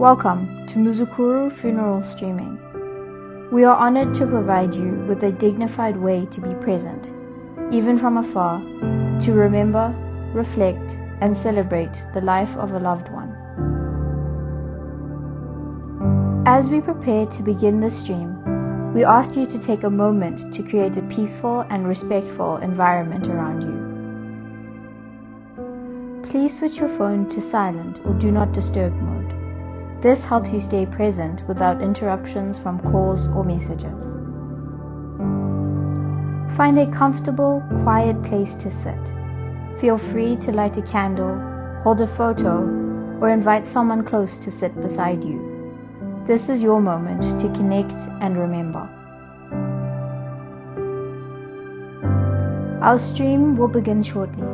Welcome to Muzukuru Funeral Streaming. We are honored to provide you with a dignified way to be present, even from afar, to remember, reflect, and celebrate the life of a loved one. As we prepare to begin the stream, we ask you to take a moment to create a peaceful and respectful environment around you. Please switch your phone to silent or do not disturb mode. This helps you stay present without interruptions from calls or messages. Find a comfortable, quiet place to sit. Feel free to light a candle, hold a photo, or invite someone close to sit beside you. This is your moment to connect and remember. Our stream will begin shortly.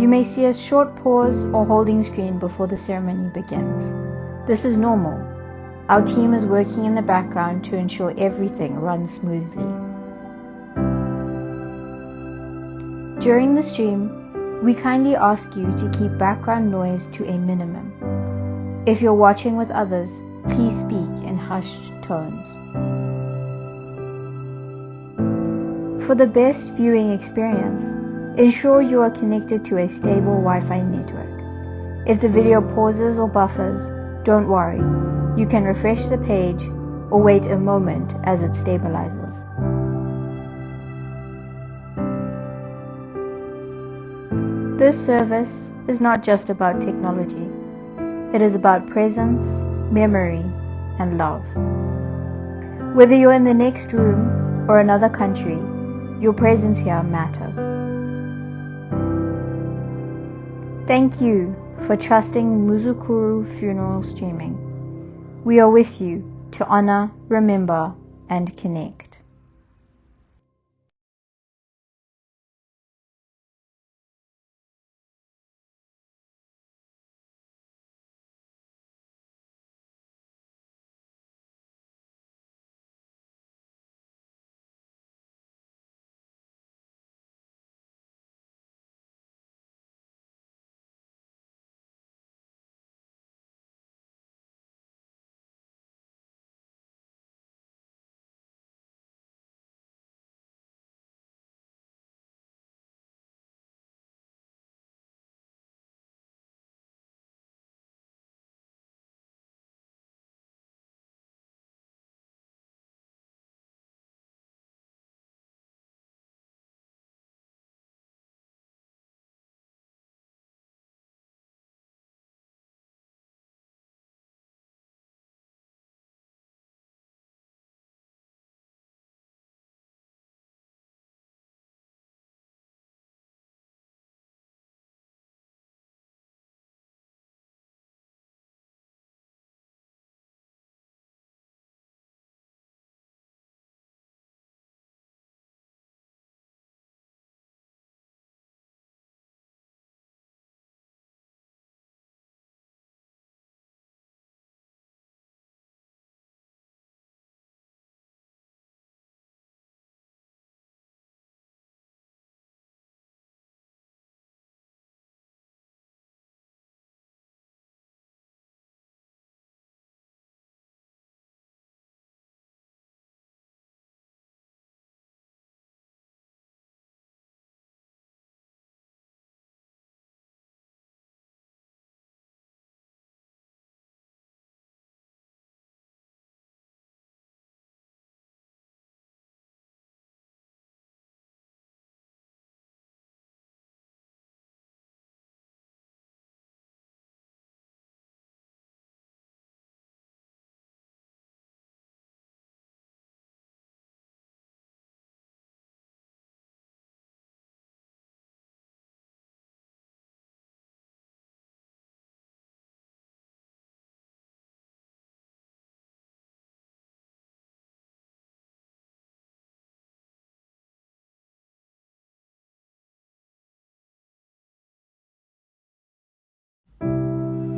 You may see a short pause or holding screen before the ceremony begins. This is normal. Our team is working in the background to ensure everything runs smoothly. During the stream, we kindly ask you to keep background noise to a minimum. If you're watching with others, please speak in hushed tones. For the best viewing experience, ensure you are connected to a stable Wi-Fi network. If the video pauses or buffers, don't worry, you can refresh the page or wait a moment as it stabilizes. This service is not just about technology. It is about presence, memory, and love. Whether you're in the next room or another country, your presence here matters. Thank you for trusting Muzukuru Funeral Streaming. We are with you to honor, remember, and connect.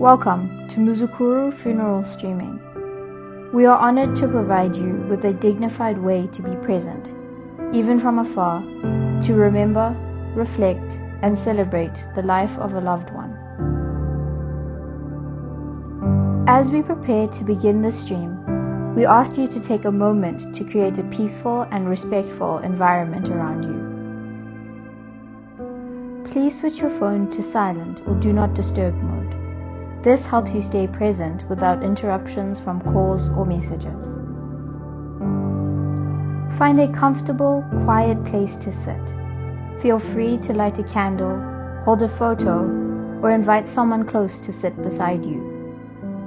Welcome to Muzukuru Funeral Streaming. We are honored to provide you with a dignified way to be present, even from afar, to remember, reflect, and celebrate the life of a loved one. As we prepare to begin the stream, we ask you to take a moment to create a peaceful and respectful environment around you. Please switch your phone to silent or do not disturb mode. This helps you stay present without interruptions from calls or messages. Find a comfortable, quiet place to sit. Feel free to light a candle, hold a photo, or invite someone close to sit beside you.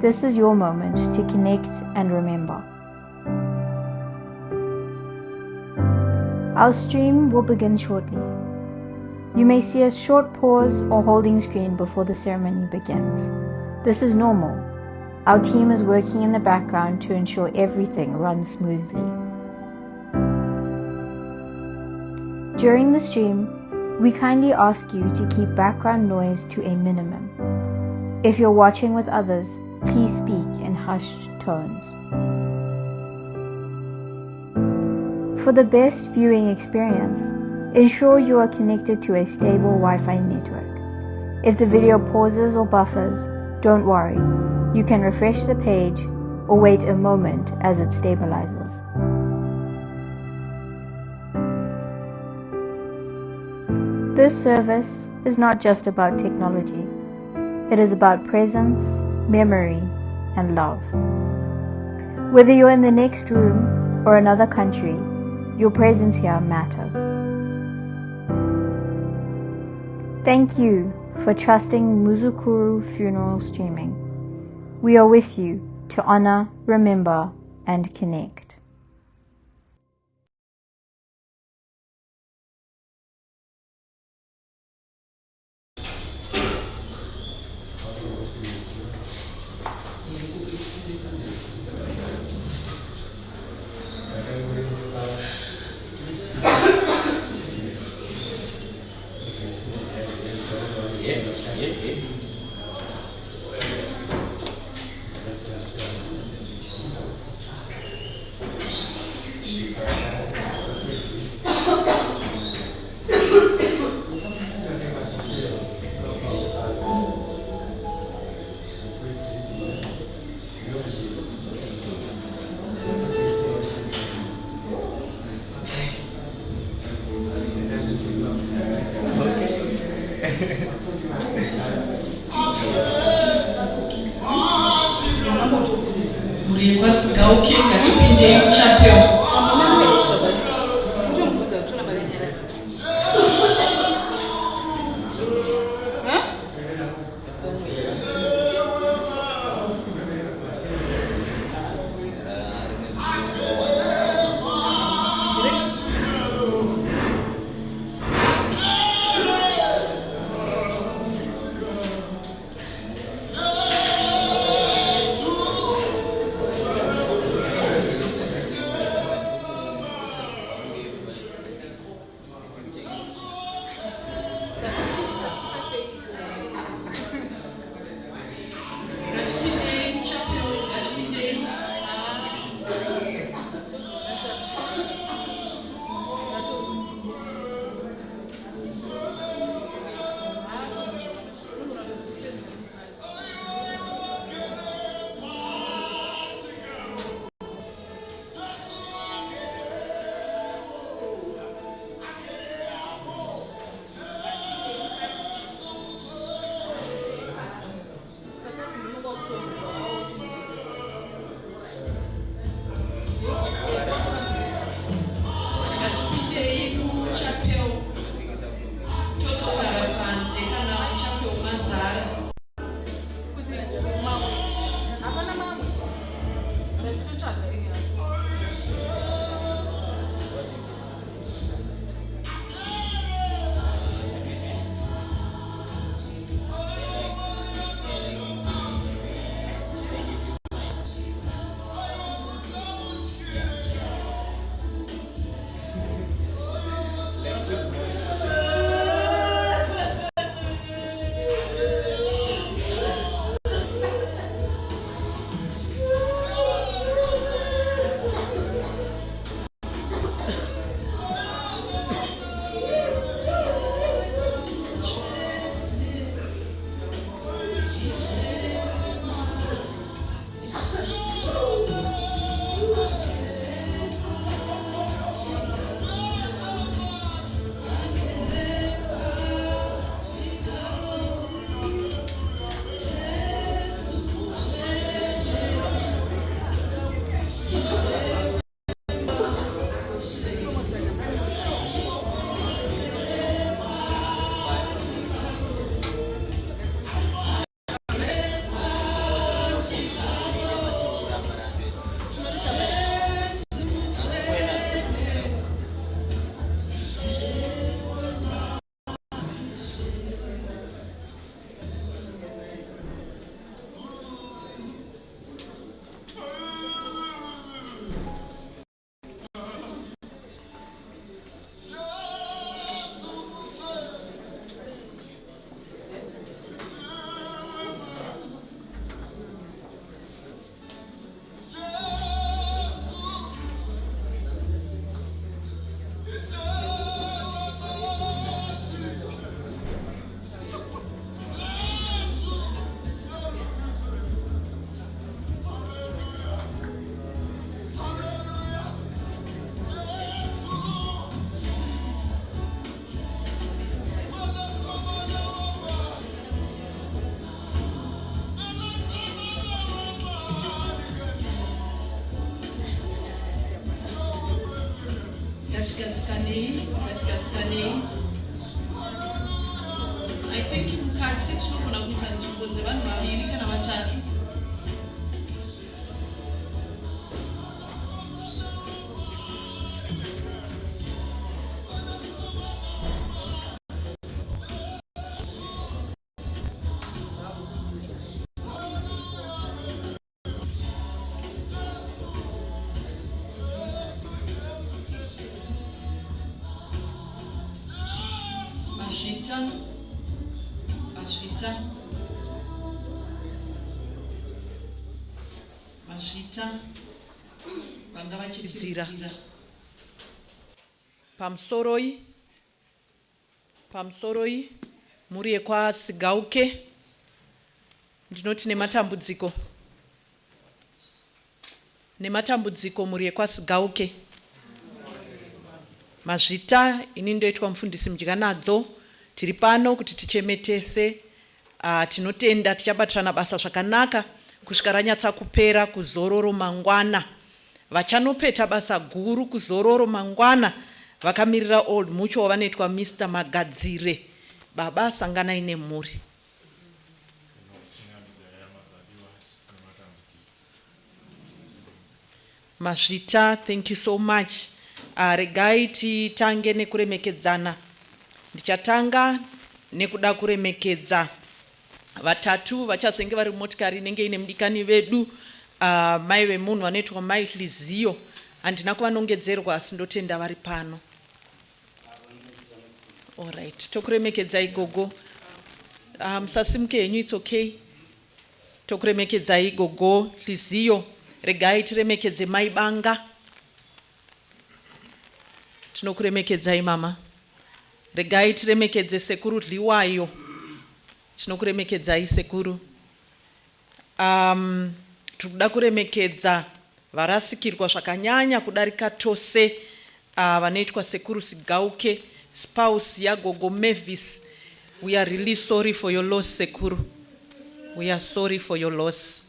This is your moment to connect and remember. Our stream will begin shortly. You may see a short pause or holding screen before the ceremony begins. This is normal. Our team is working in the background to ensure everything runs smoothly. During the stream, we kindly ask you to keep background noise to a minimum. If you're watching with others, please speak in hushed tones. For the best viewing experience, ensure you are connected to a stable Wi-Fi network. If the video pauses or buffers, don't worry. You can refresh the page or wait a moment as it stabilizes. This service is not just about technology. It is about presence, memory, and love. Whether you're in the next room or another country, your presence here matters. Thank you for trusting Muzukuru funeral streaming. We are with you to honor, remember, and connect. Marvis Sigauke ngatipinde chapel. I think mukati tinogona kuita nzvimbo dzevanhu vaviri kana vatatu. Mashita vanga vachidzira pamusoroi muri yekwaSigauke ndinoti nematambudziko muri yekwaSigauke. Mazvita ini ndoitwa mufundisi mudya nadzo. Tiri pano kuti tichemetese, tinotenda tichabatirana basa zvakanaka kusvika ranyatsa kupera kuzororo mangwana. Vachanopeta basa guru kuzororo mangwana vakamirira Old Mutual vanoitwa Mr. Magadzire. Baba sanganai nemhuri. Mazvita, thank you so much. Regai titange nekuremekedzana. Ndichatanga nekuda kuremekedza vatatu vachazenge vari motikari inenge ine mudikani vedu, mai vemunhu vanoitwa Maibvise. Handina kuvanongedzerwa asi ndotenda vari pano. Alright, tokuremekedzai gogo. Musasimuke henyu, it's okay. Tokuremekedzai gogo Liziyo. Regai tiremekedze mai Banga. Tinokuremekedzai mama. Regai tiremekedze sekuru Liwayo. Tinokuremekedzai sekuru. Tikuda kuremekedza varasikirwa zvakanyanya kudarika tose, vanoitwa sekuru Sigauke, spouse yagogo Marvis. We are really sorry for your loss, sekuru. We are sorry for your loss.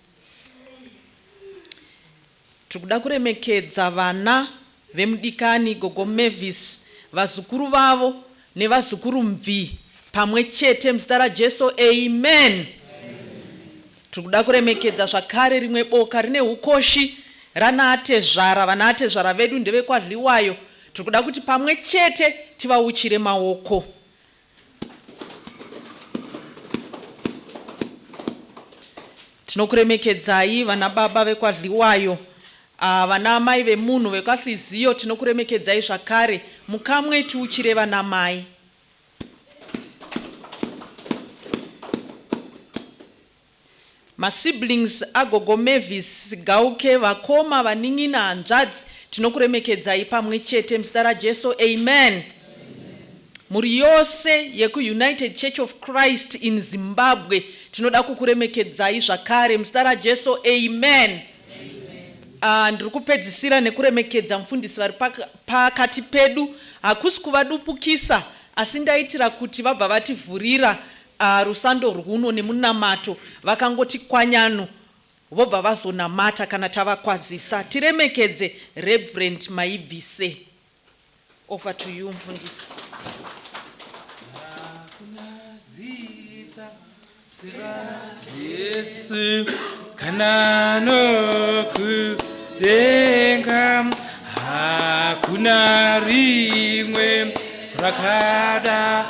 Tikuda kuremekedza vana vemudikani gogo Marvis, vazukuru vavo nevazukuru mvi pamwe chete muzita raJesu, amen. Tikuda kuremekedza zvakare rimwe boka rine ukoshi ranatezvara, vanatezvara vedu ndevekwaDliwayo. Tikuda kuti pamwe chete tivauchire maoko. Tinokuremekedzai vana baba vekwaDliwayo. Vana mai vemunhu vekwaLiziyo tinokuremekedzai zvakare. Mukamwe tiuchire vana mai. Masiblings agogo Marvis Sigauke, vakoma vaning'ina hanzvadzi, tinokuremekedzai pamwe chete muzita raJesu, amen. Muri yose yeku-United Church of Christ in Zimbabwe tinoda kukuremekedzai zvakare muzita raJesu, amen. Ndiri kupedzisira nekuremekedza mufundisi vari pakati pedu. Hakusi kuvadupukisa asi ndaitira kuti vabva vativhurira rusando rwuno nemunamato, vakangoti kwanyano vobva vazonamata kana tavakwazisa. Tiremekedze Reverend Maibvise. Over to you mufundisi. Yesu kanano kudenga hakuna rimwe rakada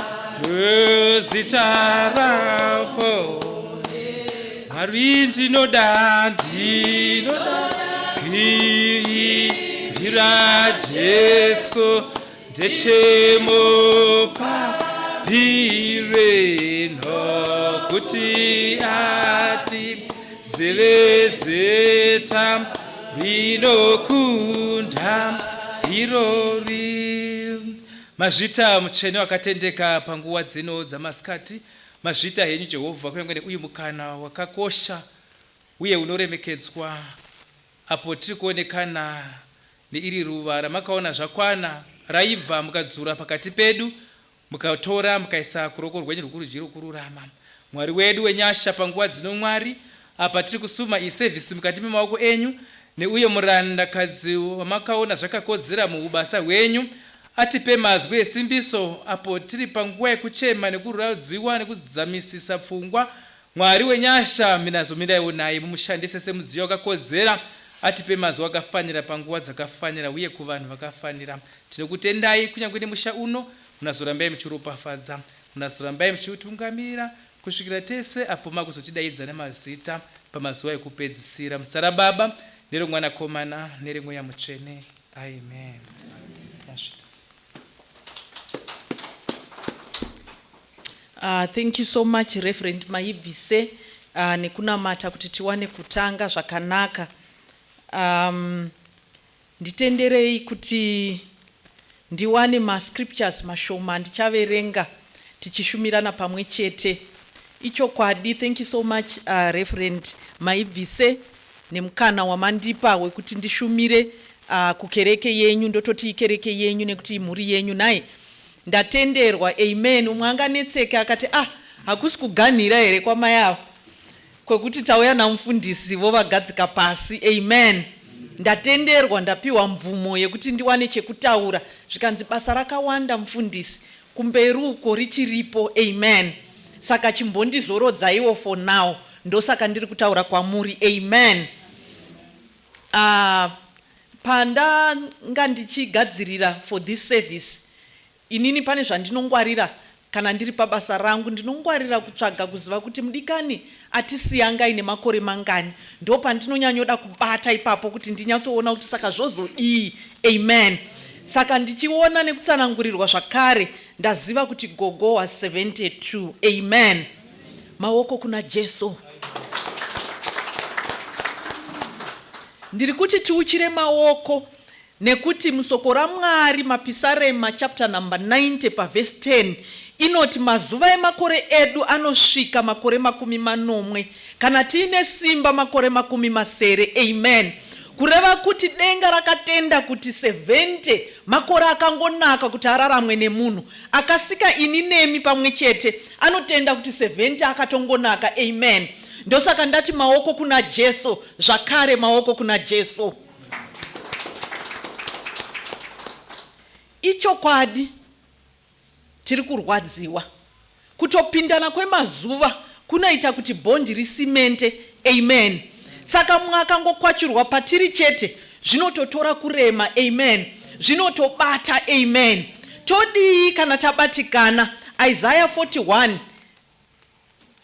zita rako. Mwari ndinoda kuimbira Jesu ndechemupire nokuti ati zelezeta rinokunda irori. Mazvita mutsvene wakatendeka panguva dzino dzamasikati. Mazvita henyu Jehovha, kunyange neuyu mukana wakakosha uye unoremekedzwa apo tiri kuonekana neiri ruva ramakaona zvakwana raibva mukadzura pakati pedu mukatora mukaisa kuruoko rwenyu rwokurudyi rwokururama. Mwari wedu wenyasha, panguva dzino Mwari apa tiri kusuma iyi sevhisi mukati memaoko enyu neuye murandakadzi wamakaona zvakakodzera muubasa hwenyu atipe mazwi esimbiso apo tiri panguva yekuchema nekurwadziwa nekudzamisisa pfungwa. Mwari wenyasha minazo midaiwo naye mumushandise semudziyo wakakodzera. Atipe mazwi akafanira panguva dzakafanira uye kuvanhu vakafanira. Tinokutendai kunyange nemusha uno munazorambai muchiropafadza, munazorambai muchiutungamira kusvikira tese apo makuzotidaidza nemazita pamazuva ekupedzisira. Muzita raBaba neromwanakomana neremweya mutsvene. Amen. Thank you so much Reverend Maibvise nekunamata kuti tiwane kutanga zvakanaka. Nditenderei kuti ndiwane mascriptures mashoma ndichaverenga tichishumirana pamwe chete. Icho kwadi. Thank you so much Reverend Maibvise nemukana wamandipa wekuti ndishumire kukereke yenyu, ndototi ikereke yenyu nekuti imhuri yenyu naye ndatenderwa. Amen. Umwe anganetseka akati hakusi kuganhira here kwamai avo kwekuti tauya namufundisi vovagadzika pasi. Amen. Ndatenderwa, ndapiwa mvumo yekuti ndiwane chekutaura. Zvikanzi basa rakawanda mufundisi kumberi uko richiripo. Amen. Saka chimbondizorodzaiwo for now, ndosaka ndiri kutaura kwamuri. Amen. Pandanga ndichigadzirira for this service, inini pane zvandinongwarira kana ndiri pabasa rangu. Ndinongwarira kutsvaga kuziva kuti mudikani atisiyangai nemakore mangani. Ndo pandinonyanyoda kubata ipapo kuti ndinyatsoona kuti saka zvozodii. Amen. Saka ndichiona nekutsanangurirwa zvakare ndaziva kuti gogo was 72. Amen. Maoko kuna Jesu. Ndiri kuti tiuchire maoko nekuti musoko raMwari mapisarema chapter number 90 verse 10 inoti mazuva emakore edu anosvika makore 80 kana tiine simba makore 80. Amen. Kureva kuti denga rakatenda kuti 70 makore akangonaka kuti araramwe nemunhu akasika ini nemi pamwe chete anotenda kuti 70 akatongonaka. Amen. Ndosaka ndati maoko kuna Jesu, zvakare maoko kuna Jesu. Icho kwadi tiri kurwadziwa. Kutopindana kwemazuva kunaita kuti bhondi risimente. Amen. Saka mwaka ngokwachirwa patiri chete zvinototora kurema. Amen. Zvinotobata. Amen. Todii kana tabatikana. Isaiah 41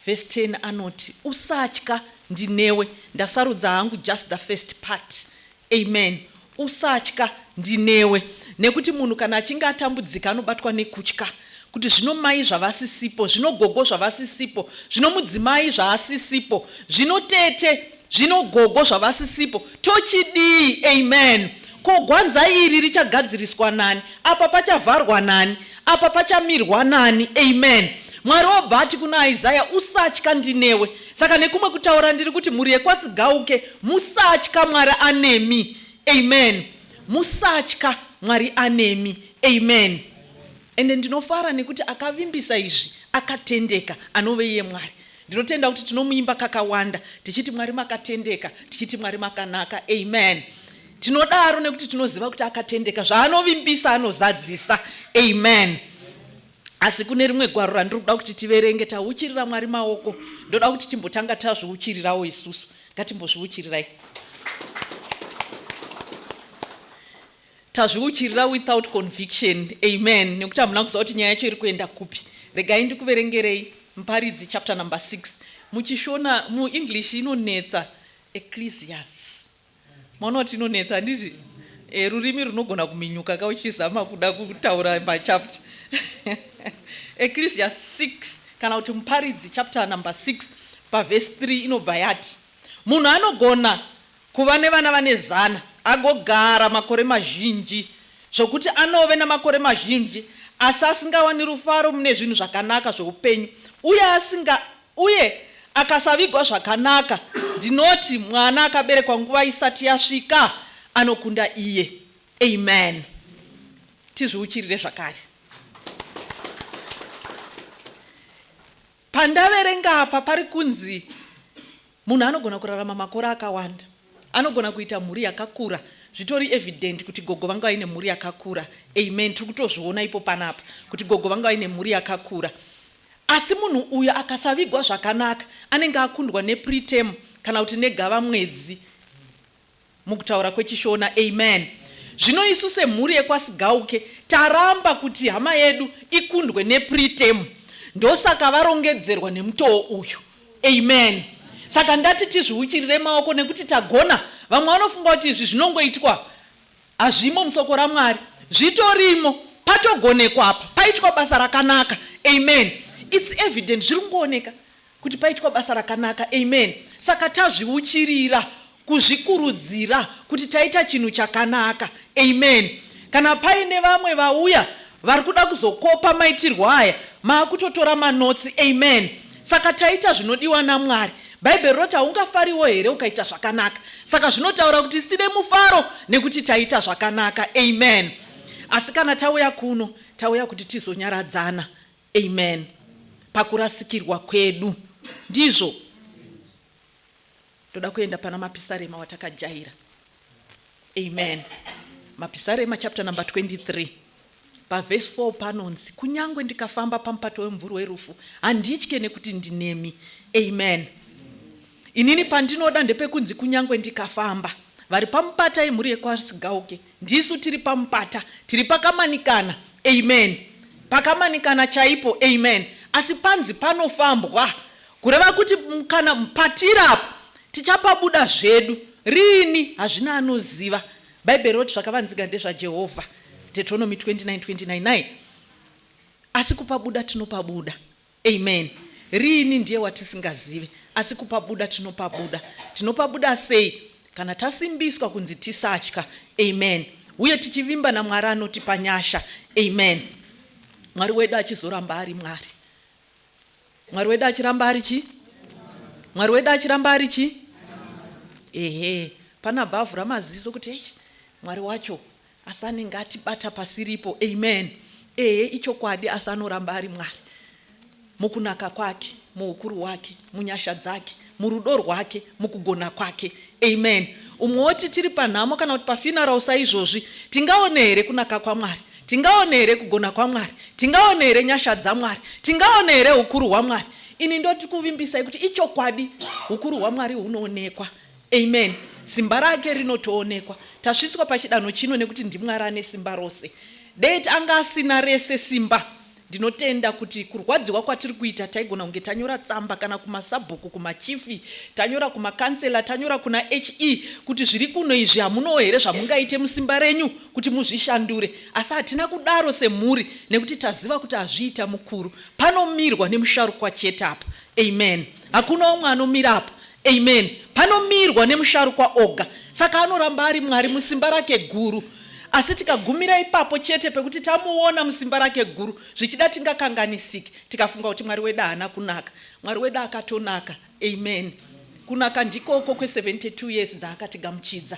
verse 10 anoti usatya ndinewe. Ndasarudza hangu just the first part. Amen. Usatya ndinewe. Nekuti munhu kana achinge atambudzika anobatwa nekutya kuti zvino mai zvavasisipo, zvino gogo zvavasisipo, zvino mudzimai zvaasisipo, zvino tete, zvino gogo zvavasisipo, tochidii. Amen. Ko gwanza iri richagadziriswa nani? Apa pachavharwa nani? Apa pachamirwa nani? Amen. Mwari obva ati kuna Isaiah usatya ndinewe. Saka nekumwe kutaura ndiri kuti mhuri yeRwaSigauke musatya, Mwari anemi. Amen. Musatya, Mwari anemi. Amen. Ende ndinofara nekuti akavimbisa izvi akatendeka, anove iye Mwari. Ndinotenda kuti tinomuimba kakawanda tichiti Mwari makatendeka, tichiti Mwari makanaka. Amen. Tinodaro nekuti tinoziva kuti akatendeka, zvaanovimbisa anozadzisa. Amen. Asi kune rimwe gwaro randiri kuda kuti tiverenge, tauchirira Mwari maoko. Ndoda kuti timbotanga tazviuchirirawo isusu. Ngatimbozviuchirirai. Tazviuchirira without conviction. Amen. Nekuti hamuna kuziva kuti nyaya yacho iri kuenda kupi. Regai ndikuverengerei Muparidzi chapter number 6. Muchishona muEnglish inonetsa Ecclesiastes. Maonoti inonetsa nditi rurimi runogona kuminyuka kauchizama kuda kutaura machapter. Ecclesiastes 6 kana kuti Muparidzi chapter number 6 verse 3 inobva yati munhu anogona kuva nevana vane zana agogara makore mazhinji zvokuti anove namakore mazhinji asi asingawani rufaro mune zvinhu zvakanaka zveupenyu uye akasavigwa zvakanaka. Ndinoti mwana akaberekwa nguva isati yasvika anokunda iye. Amen. Tizviuchirire zvakare. Pandaverenga apa pari kunzi munhu anogona kurarama makore akawanda, anogona kuita mhuri yakakura zvitori evident kuti gogo vanga vaine mhuri yakakura. Amen. Tiri kutozviona ipo panapa kuti gogo vanga vaine mhuri yakakura. Asi munhu uyu akasavigwa zvakanaka anenge akundwa nepreterm kana kuti negava mwedzi mukutaura kwechishona. Amen. Zvino isu semhuri yekwaSigauke taramba kuti hama yedu ikundwe nepreterm, ndosaka varongedzerwa nemutoo uyu. Amen. Saka ndati tizviuchirire maoko nekuti tagona. Vamwe vanofunga kuti izvi zvinongoitwa hazvimo musoko raMwari, zvitorimo, patogonekwa apa, paitwa basa rakanaka. Amen. It's evident, zviri kungooneka kuti paitwa basa rakanaka. Amen. Saka tazviuchirira kuzvikurudzira kuti taita chinhu chakanaka. Amen. Kana paine vamwe vauya vari kuda kuzokopa maitirwo aya, maakutotora manotsi. Amen. Saka taita zvinodiwa naMwari. Bhaibheri roti haungafariwo here ukaita zvakanaka. Saka zvinotaura kuti tine mufaro nekuti taita zvakanaka. Amen. Asi kana tauya kuno, tauya kuti tizonyaradzana. Amen. Pakurasikirwa kwedu. Ndizvo. Toda kuenda pana mapisarema watakajaira. Amen. Mapisarema chapter number 23. Verse 4 panonzi, kunyangwe ndikafamba pamupato wemvuri werufu, handitye nekuti ndinemi. Amen. Inini pandinoda ndepekunzi kunyangwe ndikafamba. Vari pamupata emhuri yekwaSigauke, ndisu tiri pamupata, tiri pakamanikana. Amen. Pakamanikana chaipo. Amen. Asi panzi panofambwa, kureva kuti kana patirapo tichapabuda zvedu rini hazvina anoziva. Bhaibheri roti zvakavanzika ndezvaJehovha, Deuteronomy 29:29. Asi kupabuda tinopabuda. Amen. Rini ndiye watisingazive, asi kupabuda tinopabuda. Tinopabuda sei? Kana tasimbiswa kunzi tisatya. Amen. Uye tichivimba naMwari anotipa nyasha. Amen. Mwari wedu achizoramba ari Mwari. Mwari wedu achiramba ari chi? Mwari wedu achiramba ari chi? Ehe. Pana bhavhu ramaziso kuti Mwari wacho asanenge atibata pasiripo. Amen. Ichokwadi asanoramba ari Mwari. Mukunaka kwake, muukuru wake, munyasha dzake, murudo rwake, mukugona kwake. Amen. Umwoti tiri panhamo kana kuti pafuneral saizvozvi, tingaone here kunaka kwaMwari, tingaone here kugona kwaMwari, tingaone here nyasha dzaMwari, tingaone here ukuru hwaMwari. Ini ndoti kuvimbisai kuti ichokwadi ukuru hwaMwari hunoonekwa. Amen. Simba rake rinotoonekwa. Tasvitswa pachidanho chino nekuti ndiMwari ane simba rose. Date anga asina rese simba, ndinotenda kuti kurwadziwa kwatiri kuita taigona kunge tanyora tsamba kana kumasabhuku, kumachifi, tanyora kumakansela, tanyora kuna HE kuti zviri kuno izvi hamuno here zvamungaite musimba renyu kuti muzvishandure. Asi hatina kudaro semhuri nekuti taziva kuti hazviita mukuru. Panomirwa nemusharukwa chete apa. Amen. Hakuna umwe anomirapo. Amen. Panomirwa nemusharukwa oga. Saka anoramba ari Mwari musimba rake guru. Asi tikagumira ipapo chete pekuti tamuona musimba rake guru, zvichida tingakanganisiki, tikafunga kuti Mwari wedu haana kunaka. Mwari wedu akatonaka. Amen. Kunaka ndikoko kwe72 years dzaakatigamuchidza.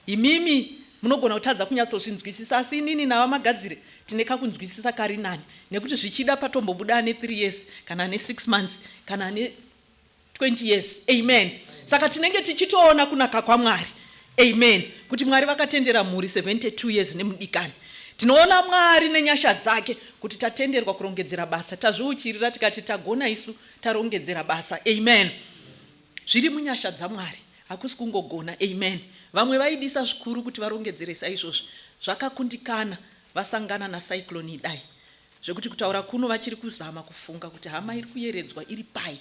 Imimi munogona kutadza kunyatsozvinzwisisa, asi inini navamagadzire tine kakunzwisisa kari nani, nekuti zvichida patombobuda ane 3 years kana ane 6 months kana ane 20 years. Amen. Saka tinenge tichitoona kunaka kwaMwari. Amen. Kuti Mwari vakatendera mhuri 72 years nemudikani. Tinoona Mwari nenyasha dzake kuti tatenderwa kurongedzera basa. Tazviuchirira tikati tagona isu tarongedzera basa. Amen. Zviri munyasha dzaMwari, hakusi kungogona. Amen. Vamwe vaidisa zvikuru kuti varongedzere saizvozvo. Zvakakundikana vasangana na cyclone idai. Zvekuti kutaura kuno vachiri kuzama kufunga kuti hama iri kuyeredzwa iri pai,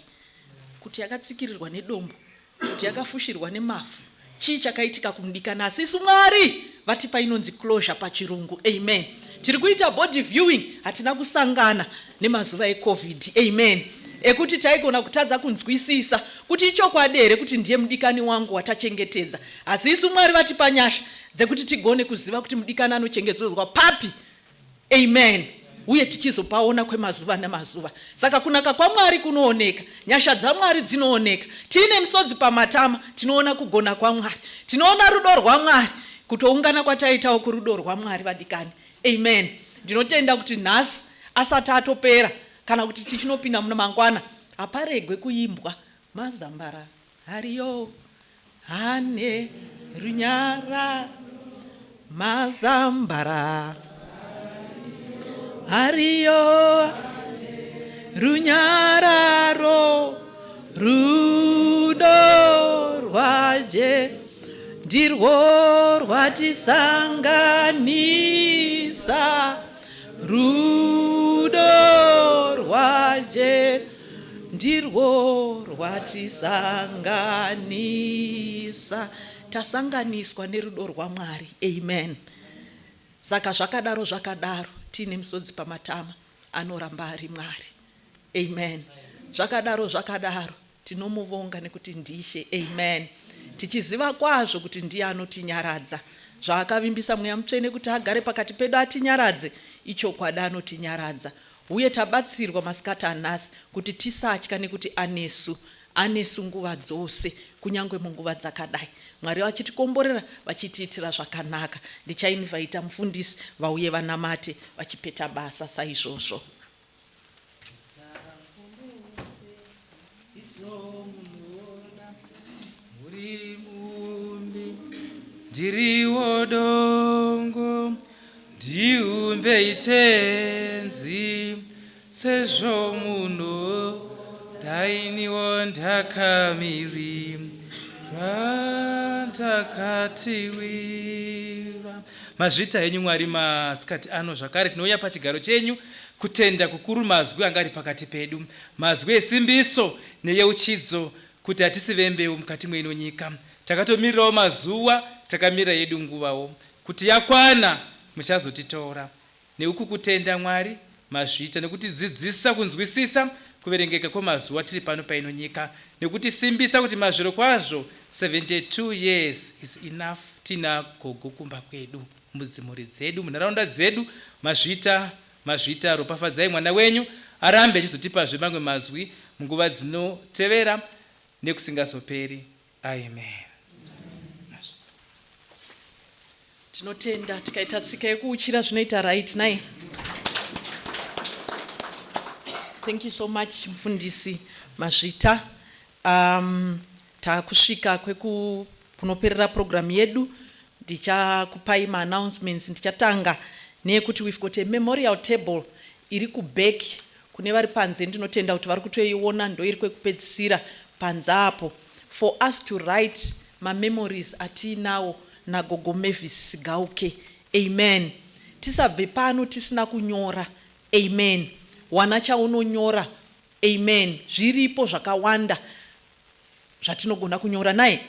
kuti yakatsikirirwa nedombo, kuti yakafushirwa nemavhu. Chii chakaitika kumudikana? Asi isu Mwari vatipa inonzi closure pachirungu. Amen. Tiri kuita body viewing, hatina kusangana nemazuva eCovid. Amen. Ekuti taigona kutadza kunzwisisa kuti ichokwadi here kuti ndiye mudikani wangu watachengetedza. Asi isu Mwari vatipa nyasha dzekuti tigone kuziva kuti mudikani anochengetedzwa papi. Amen. Uye tichizopaona kwemazuva nemazuva. Saka kunaka kwaMwari kunooneka, nyasha dzaMwari dzinooneka. Tine misodzi pamatama, tinoona kugona kwaMwari, tinoona rudo rwaMwari, kutoungana kwataitawo kurudo rwaMwari vadikani. Amen. Ndinotenda kuti nhasi asati atopera kana kuti tichinopinda muna mangwana aparegwe kuimbwa mazambara hariyo ane runyara mazambara ariyo runyararo rudo RwaJesu ndirwo rwatisanganisa rudo RwaJesu ndirwo rwatisanganisa. Tasanganiswa nerudo rwaMwari. Amen. Saka zvakadaro tine misodzi pamatama anoramba ari Mwari. Amen. Zvakadaro tinomuvonga nekuti ndishe. Amen. Tichiziva kwazvo kuti ndiye anotinyaradza. Zvaakavimbisa Mweya Mutsvene kuti agare pakati pedu atinyaradze, ichokwadi anotinyaradza. Uye tabatsirwa masikati anhasi kuti tisatya nekuti anesu nguva dzose, kunyangwe munguva dzakadai. Mwari vachitikomborera, vachitiitira zvakanaka. Ndichainvita mufundisi vauye vanamate vachipeta basa saizvozvo. Ndiriwo dongo ndiumbe itenzi sezvo munhu ndainiwo ndakamiri randakatiwira. Mazvita henyu Mwari masikati ano zvakare tinouya pachigaro chenyu kutenda kukuru mazwi angari pakati pedu, mazwi esimbiso neyeuchidzo kuti hatisive mbeu mukati mweno nyika. Takatomirirawo mazuva, takamira yedu nguvawo kuti yakwana muchazotitora. Neuku kutenda Mwari mazvita nekutidzidzisa kunzwisisa kuverengeka kwemazuva tiri pano paino nyika, nekutisimbisa kuti mazviro kwazvo 72 years is enough. Tina gogo kumba kwedu, mudzimuri dzedu, munharaunda dzedu. Mazvita ropafadzai mwana wenyu arambe achizotipa zvemamwe mazwi munguva dzinotevera nekusingazoperi. Amen. Tinotenda tikaita tsika yekuuchira zvinoita right nai. Thank you so much mufundisi Mazvita. Takusvika kunoperera program yedu. Ndichakupai announcements. Ndichatanga neyekuti we've got a memorial table iri kuback kune vari panze. Ndinotenda kuti vari kutoiona, ndo iri kwekupedzisira panze apo, for us to write my memories atinawo nagogo Marvis Sigauke. Amen. Tisabve pano tisina kunyora. Amen. Wana chaunonyora. Amen. Zviripo zvakawanda zvatinogona kunyora naye.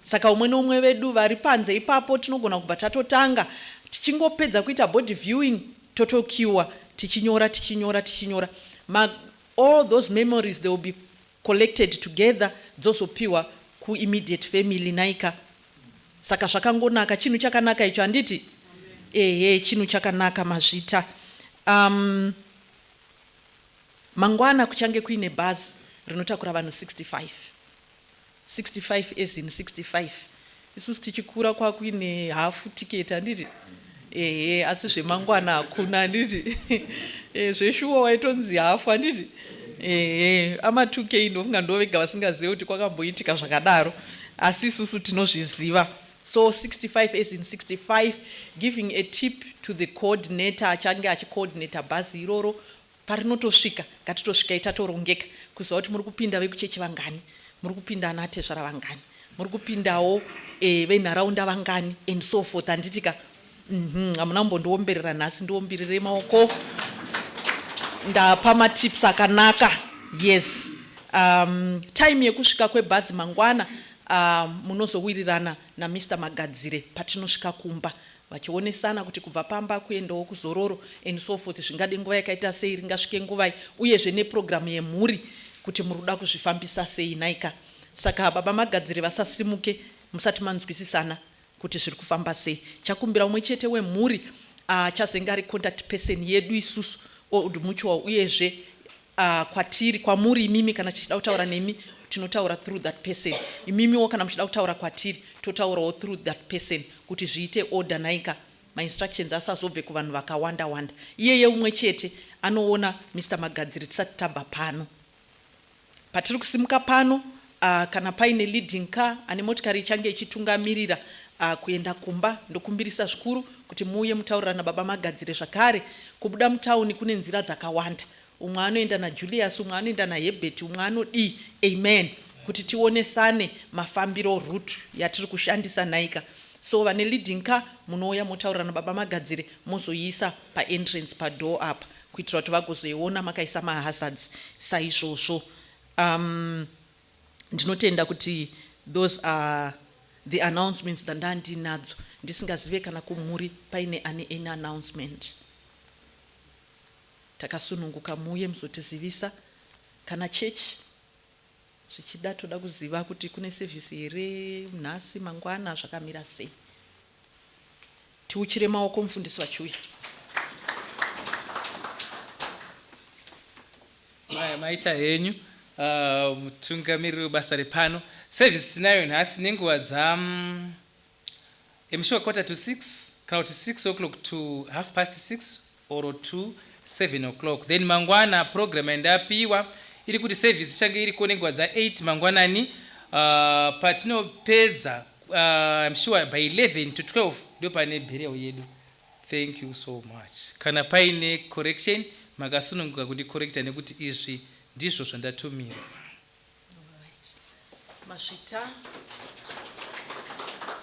Saka umwe neumwe wedu vari panze ipapo tinogona kubva tatotanga tichingopedza kuita body viewing totokiwa tichinyora. All those memories, they will be collected together, dzozopiwa ku immediate family naika. Saka zvakangonaka, chinhu chakanaka icho handiti? Chinhu chakanaka Mazvita. Mangwana kuchange kuine bhazi rinotakura vanhu 65 as in 65. Isusu tichikura kwakuine hafu ticket handiti? Asi zvemangwana hakuna handiti? Zveshuwa waitonzi hafu handiti? Ama 2K ndofunga ndovega vasingazive kuti kwakamboitika zvakadaro, asi isusu tinozviziva. So 65 as in 65, giving a tip to the coordinator achange achicoordinata bhazi iroro. Parinotosvika ngatitosvika itatorongeka kuziva kuti muri kupinda vekuchechi vangani, muri kupinda ana atezvara vangani, muri kupindawo venharaunda vangani and so forth. Handitika hamuna kumbondiomberera nhasi, ndiombirire maoko. Ndapa matips akanaka. Yes. Time yekusvika kwebhazi mangwana munozowirirana naMr. Magadzire patinosvika kumba, vachionesana kuti kubva pamba kuendawo kuzororo and so forth zvingade nguva yakaita sei, ringasvike nguvai, uyezve neprogramu yemhuri kuti muri kuda kuzvifambisa sei naika. Saka baba Magadzire vasasimuke musati manzwisisana kuti zviri kufamba sei. Chakumbira umwe chete wemhuri chazenge ari contact person yedu isusu old mutual, uyezve kwatiri kwamuri imimi kana tichida kutaura nemi tinotaura through that person. Imimiwo kana muchida kutaura kwatiri totaurawo through that person kuti zviite order naika, my instructions asazobve kuvanhu vakawanda wanda. Iyeye umwe chete anoona Mr. Magadzire tisati tabva pano. Patiri kusimuka pano kana paine leading car ane motikari ichange ichitungamirira kuenda kumba ndokumbirisa zvikuru kuti muuye mutaurirana baba magadzire zvakare. Kubuda mutauni kune nzira dzakawanda, umwe anoenda naJulius, umwe anoenda naHebert, umwe anodii. Amen. Kuti tionesane mafambiro route yatiri kushandisa naika. So vane leading car munouya motaurirana baba magadzire mozoisa paentrance padoor apa kuitira kuti vagozoiona makaisa mahazards saizvozvo. Ndinotenda kuti those are the announcements ndandinadzo. Ndisingazive kana kumuri paine any announcement. Takasununguka muuye muzotizivisa kana church zvichida toda kuziva kuti kune service here nhasi mangwana zvakamira sei. Tiuchire maoko mufundisi vachiuya. Maita henyu mutungamiriri webasa repano. Service tinayo nhasi nenguva sure 5:45 kana kuti 6 o'clock to 6:30 or to 7 o'clock. Then mangwana program endapiwa iri kuti service change iri konengwa za 8 mangwanani. Patinopedza sure by 11 to 12 ndio pane burial yedu. Thank you so much. Kana paine correction makasununguka kuti correcta nekuti izvi ndizvo zvandatumira. Mashita.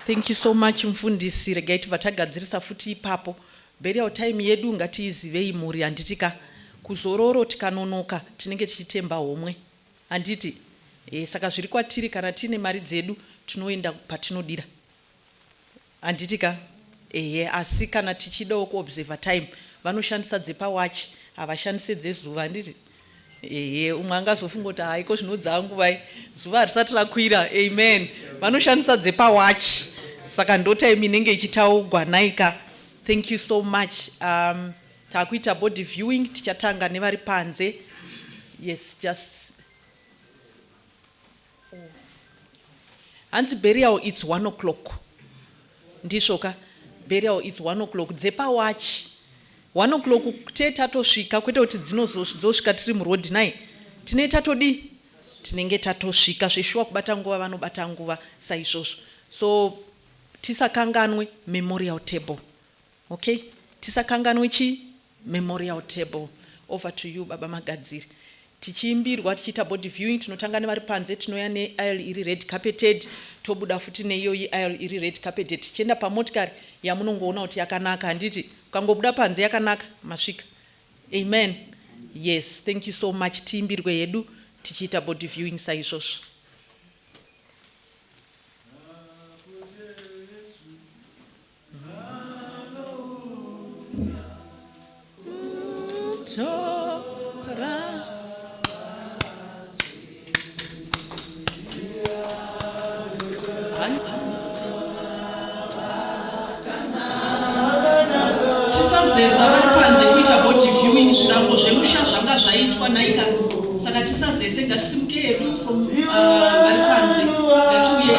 Thank you so much mfundisi. Regai vatagadzirisa futi ipapo. Burial time yedu ngatiizivei muri handitika kuzororo tikanonoka tinenge tichitemba homwe. Handiti saka zviri kwatiri kana tine mari dzedu tinoenda patinodira. Handitika asi kana tichidawo kuobserver time vanoshandisa dzepawatch havashandise dzezuva. Handiti umwe angazofunga kuti haiko zvinodza nguva zuva harisati rakwira. Amen. Vanoshandisa dzepawatch saka ndo time inenge ichitaugwa naika. Thank you so much. Takuita body viewing tichatanga nevari panze. Yes, just hanzi burial it's 1 o'clock. Ndishoka burial it's 1 o'clock. Dzepawatch 1 o'clock tatosvika kwete kuti dzinozosvika tiri muroad nai tine tatodi tinenge tatosvika zveshuwa kubata nguva vanobata nguva saizvozvo. So tisakanganwe memorial table. Okay, tisakanganwe chi memorial table. Over to you baba magadziri. Tichiimbirwa tichiita body viewing tinotanga nevari panze tinoya neaisle iri red carpeted tobuda futi neiyoyi aisle iri red carpeted tichienda pamotikari yamunongoona kuti yakanaka. Handiti ukangobuda panze yakanaka masvika. Amen. Yes, thank you so much. Tiimbirwe yedu tichiita body viewing saizvozvo. Tisazeza vari panze kuita body viewing zvirango zvemusha zvanga zvaitwa naika. Saka tisazeze ngatisimuke hedu from vari panze ngatiuye.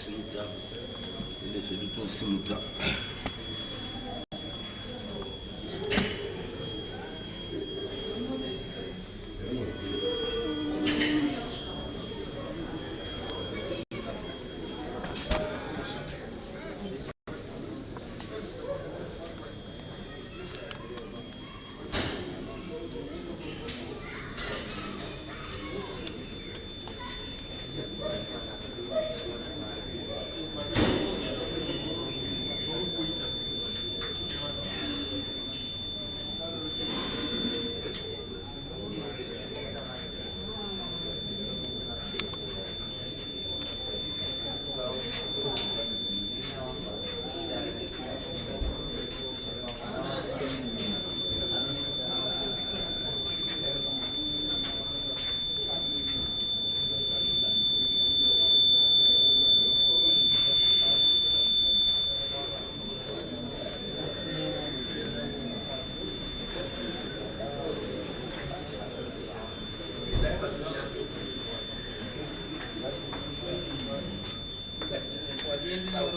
simudza ende zvedu tosimudza.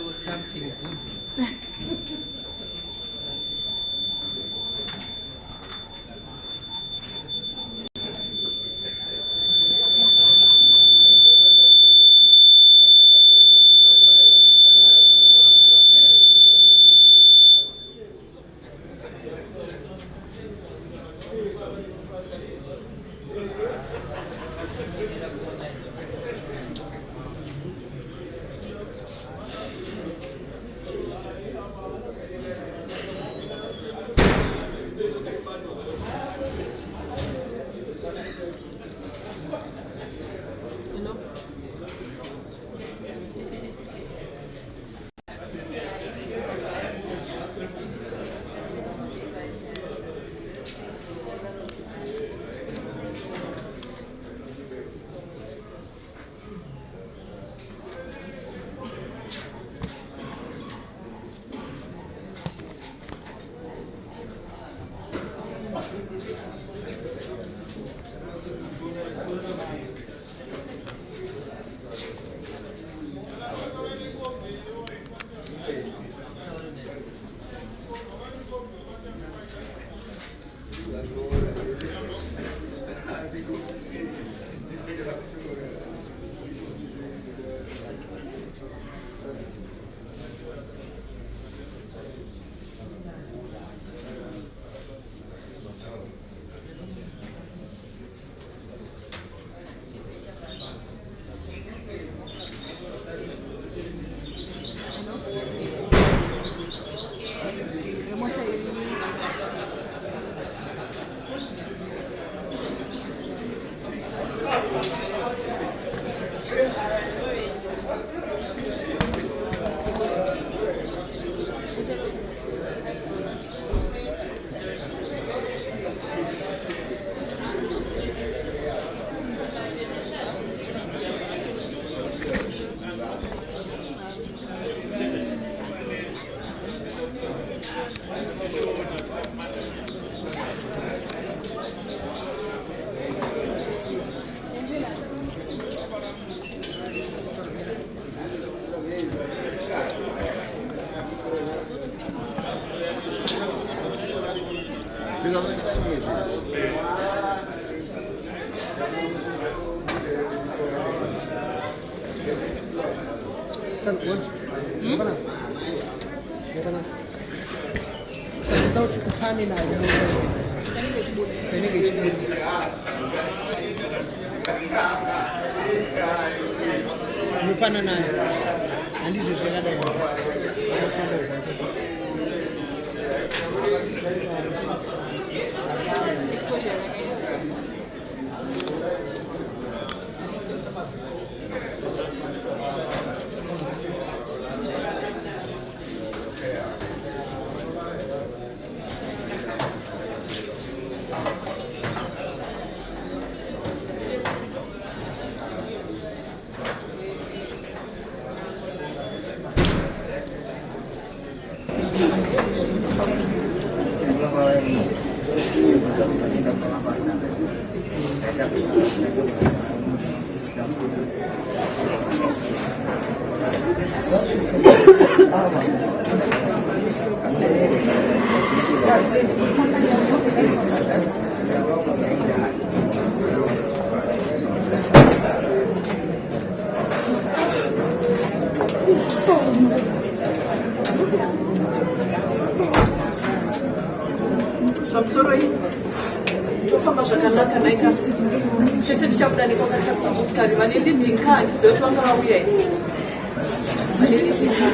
Or something good. I'm sorry. Tofamba zvakanaka naika. Tese tichakudanika pakati motikari vane lidhinka handiziva kuti vanga vauya here. Vane lidhinka.